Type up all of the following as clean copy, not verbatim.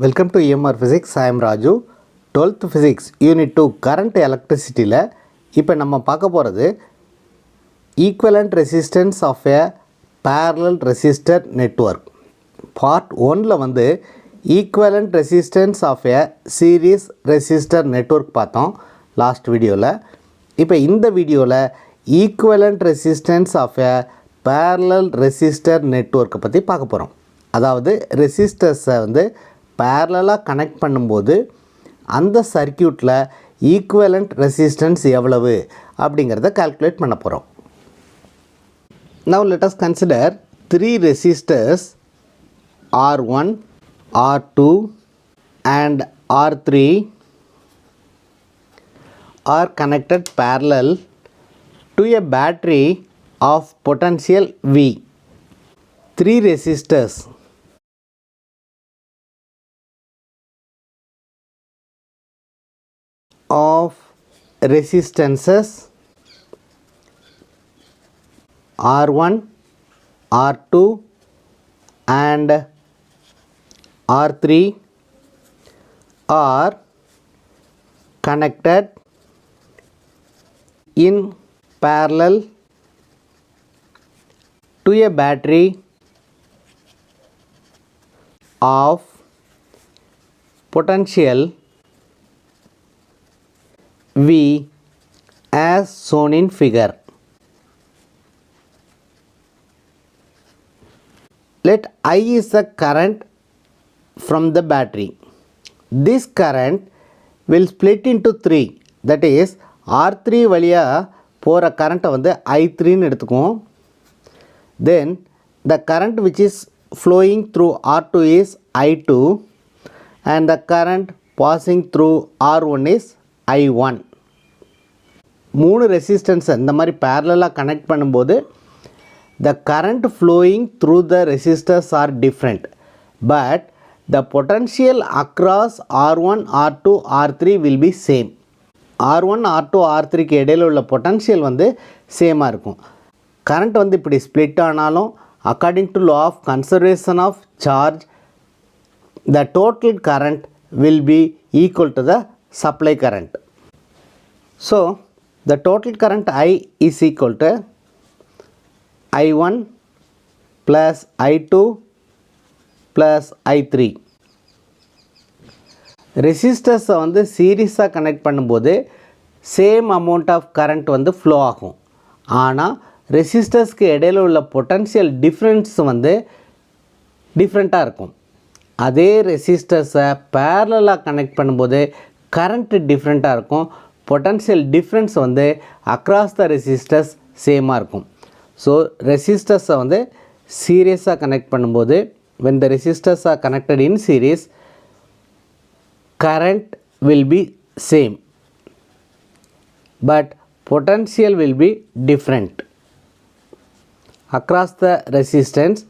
Welcome to EMR Physics. I am Raju. 12th Physics Unit 2 Current Electricity ல இப்போ நம்ம பார்க்க போகிறது Equivalent Resistance of a Parallel Resistor Network. Part 1ல வந்து Equivalent Resistance of a Series Resistor Network பார்த்தோம் last வீடியோவில். இப்போ இந்த வீடியோவில் Equivalent Resistance of a Parallel Resistor Network பற்றி பார்க்க போகிறோம். அதாவது ரெசிஸ்டர்ஸை வந்து பேரலாக கனெக்ட் பண்ணும்போது அந்த சர்க்யூட்டில் ஈக்குவலண்ட் ரெசிஸ்டன்ஸ் எவ்வளவு அப்படிங்கிறத கால்குலேட் பண்ண போகிறோம். Now let us consider 3 resistors R1, R2 and R3 are connected parallel to a battery of potential V. 3 resistors of resistances R1, R2 and R3 are connected in parallel to a battery of potential V as shown in figure. Let I is the current from the battery. This current will split into 3. That is R3 வழியா போகிற கரண்ட்டை வந்து I3ன்னு எடுத்துக்குவோம். Then the current which is flowing through R2 is I2 and the current passing through R1 is I1. 3 ரெசிஸ்டன்ஸை இந்த மாதிரி பேரலாக connect பண்ணும்போது the current flowing through the resistors are different but the potential across R1, R2, R3 will be same. R1, R2, R3க்கு இடையில் உள்ள potential வந்து சேமாக இருக்கும். Current வந்து இப்படி ஸ்ப்ளிட் ஆனாலும் according to law of conservation of charge the total current will be equal to the supply current. So the total current I is equal to I1 plus I2 plus I3. ரெசிஸ்டர்ஸை வந்து சீரீஸாக connect பண்ணும்போது same amount of current வந்து flow ஆகும். ஆனால் ரெசிஸ்டர்ஸ்க்கு இடையில் உள்ள potential difference வந்து டிஃப்ரெண்ட்டாக இருக்கும். அதே ரெசிஸ்டர்ஸை பேரலாக கனெக்ட் பண்ணும்போது கரண்ட்டு டிஃப்ரெண்ட்டாக இருக்கும். பொட்டன்ஷியல் டிஃப்ரென்ஸ் வந்து அக்ராஸ் த ரெசிஸ்டர்ஸ் சேமாக இருக்கும். ஸோ ரெசிஸ்டர்ஸை வந்து சீரியஸாக கனெக்ட் பண்ணும்போது when the resistors are connected in series current will be same but potential will be different. Across the resistance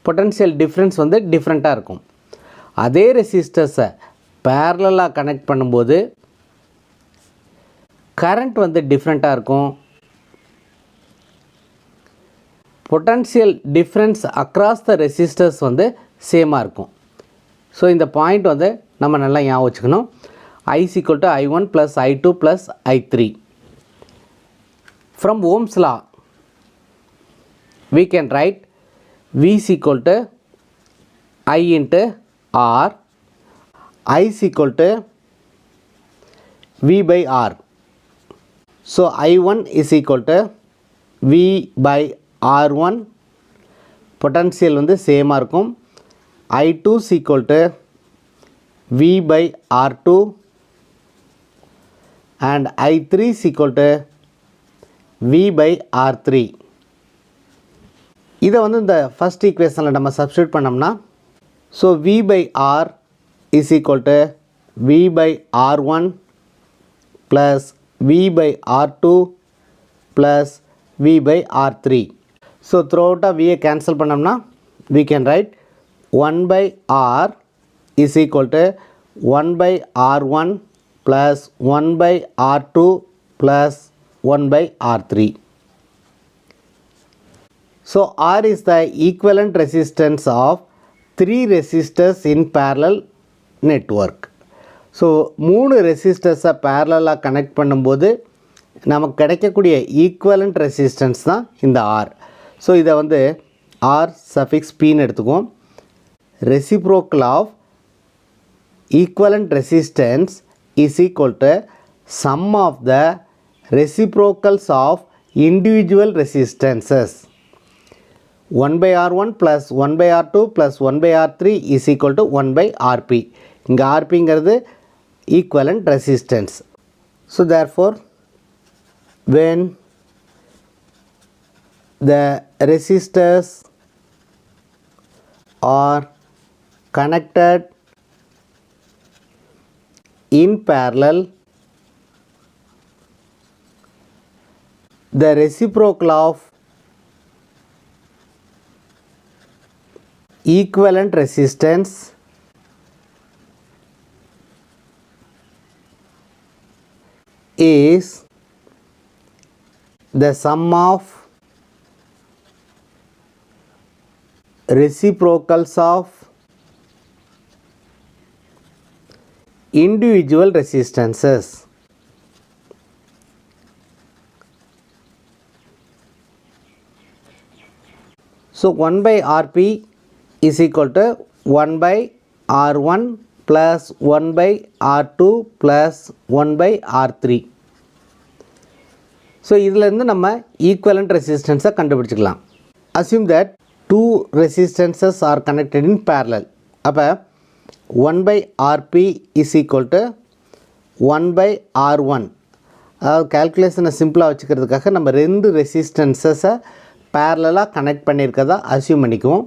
potential difference வந்து டிஃப்ரெண்ட்டாக இருக்கும். அதே ரெசிஸ்டர்ஸை பேரலாக கனெக்ட் பண்ணும்போது கரண்ட் வந்து டிஃப்ரெண்ட்டாக இருக்கும். Potential difference across the resistors வந்து சேமாக இருக்கும். ஸோ இந்த பாயிண்ட் வந்து நம்ம நல்லா ஞாபகம் வச்சுக்கணும். I is equal to I1 plus I2 plus I3. From Ohm's law we can write V is equal to I into R. I is equal to V by R. So I1 is equal to V by R1 potential வந்து சேமாக இருக்கும். I2 is equal to V by R2 and I3 is equal to V by R3. இதை வந்து இந்த first ஈக்குவேஷனில் நம்ம substitute பண்ணோம்னா so V by R is equal to V by R1 plus V by R2 plus V by R3. So throughout V cancel பண்ணோம்னா we can write 1 by R is equal to 1 by R1 plus 1 by R2 plus 1 by R3. So R is the equivalent resistance of 3 resistors in parallel network. So 3 ரெசிஸ்டர்ஸை பேரலாக connect பண்ணும்போது நமக்கு கிடைக்கக்கூடிய equivalent resistance தான் இந்த R. So இதை வந்து R suffix பின்னு எடுத்துக்குவோம். Reciprocal of equivalent resistance is equal to sum of the reciprocals of individual resistances. 1/R1 plus 1/R2 plus 1/R3 is equal to 1/RP. இங்கே RPங்கிறது equivalent resistance. So therefore, when the resistors are connected in parallel, the reciprocal of equivalent resistance is the sum of reciprocals of individual resistances. So 1/RP is equal to 1/R1 plus 1/R2 plus 1/R3. So இதிலேருந்து நம்ம equivalent ரெசிஸ்டன்ஸை கண்டுபிடிச்சிக்கலாம். Assume that 2 resistances are connected in parallel. அப்போ 1/RP is equal to 1/R1. அதாவது கேல்குலேஷனை சிம்பிளாக வச்சுக்கிறதுக்காக நம்ம 2 ரெசிஸ்டன்சஸை பேரலாக connect பண்ணியிருக்கதா assume பண்ணிக்குவோம்.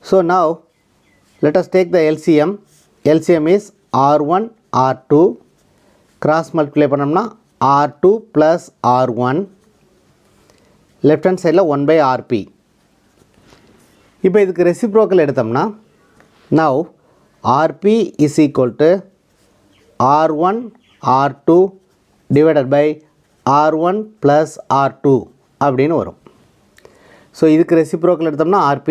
So now let us take the LCM. LCM is R1 R2 cross multiply பண்ணோம்னா R2 plus R1 left hand side 1/RP. இப்போ இதுக்கு reciprocal எடுத்தோம்னா now RP is equal to R1 R2 divided by R1 plus R2 அப்படின்னு வரும். So இதுக்கு reciprocal எடுத்தோம்னா RP,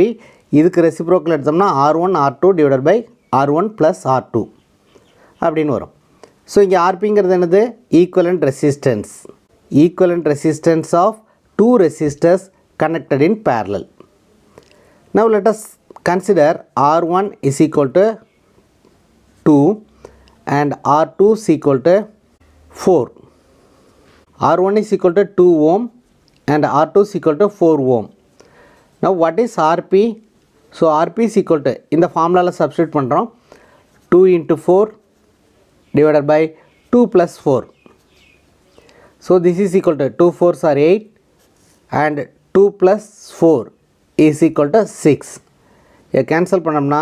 இதுக்கு reciprocal எடுத்தோம்னா R1 R2 divided by R1 plus R2 அப்படின்னு வரும். ஸோ இங்கே RPங்கிறது என்னது? Equivalent resistance. Equivalent resistance of 2 resistors connected in parallel. Now let us consider R1 is equal to 2 and R2 is equal to 4. R1 is equal to 2 ohm and R2 is equal to 4 ohm. Now what is RP? So RP is equal to, இந்த ஃபார்முலாவில் substitute பண்ணுறோம், 2 into 4 divided by 2 plus 4. So this is equal to 2 4s are 8 and 2 plus 4 is equal to 6. இதை cancel பண்ணோம்னா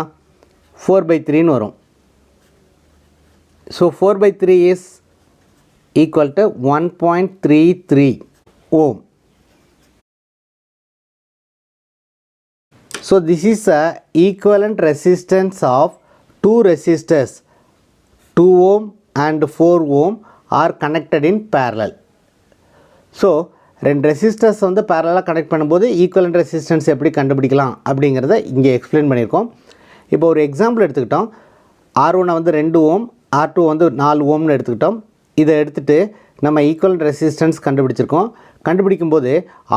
4/3 வரும். So 4/3 is equal to 1.33 ohm. So this is a equivalent resistance of 2 resistors, 2 ohm and 4 ohm are connected in parallel. So ரெண்டு resistors வந்து பேரலாக connect பண்ணும்போது equivalent resistance எப்படி கண்டுபிடிக்கலாம் அப்படிங்கிறத இங்கே எக்ஸ்பிளைன் பண்ணியிருக்கோம். இப்போ ஒரு எக்ஸாம்பிள் எடுத்துக்கிட்டோம். R1 வந்து 2 ஓம், R2 வந்து 4 ஓம்னு எடுத்துக்கிட்டோம். இதை எடுத்துகிட்டு நம்ம ஈக்குவலண்ட் ரெசிஸ்டன்ஸ் கண்டுபிடிச்சிருக்கோம். கண்டுபிடிக்கும்போது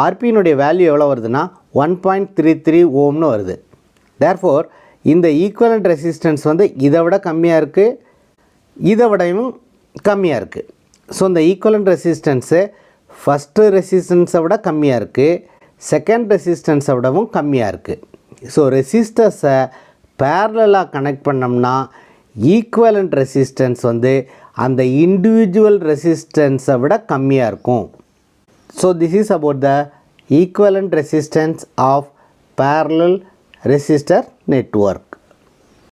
ஆர்பியினுடைய வேல்யூ எவ்வளோ வருதுன்னா 1.33 ஓம்னு வருது. தேர்ஃபோர் இந்த ஈக்குவலண்ட் ரெசிஸ்டன்ஸ் வந்து இதை விட கம்மியாக இருக்குது, இதை விடையும் கம்மியாக இருக்குது. ஸோ இந்த ஈக்குவலண்ட் ரெசிஸ்டன்ஸு ஃபஸ்ட்டு ரெசிஸ்டன்ஸை விட கம்மியாக இருக்குது, செகண்ட் ரெசிஸ்டன்ஸை விடவும் கம்மியாக இருக்குது. ஸோ ரெசிஸ்டர்ஸை பேரலாக கனெக்ட் பண்ணோம்னா ஈக்குவலண்ட் ரெசிஸ்டன்ஸ் வந்து அந்த இண்டிவிஜுவல் ரெசிஸ்டன்ஸை விட கம்மியாக இருக்கும். So this is about the equivalent resistance of parallel resistor network.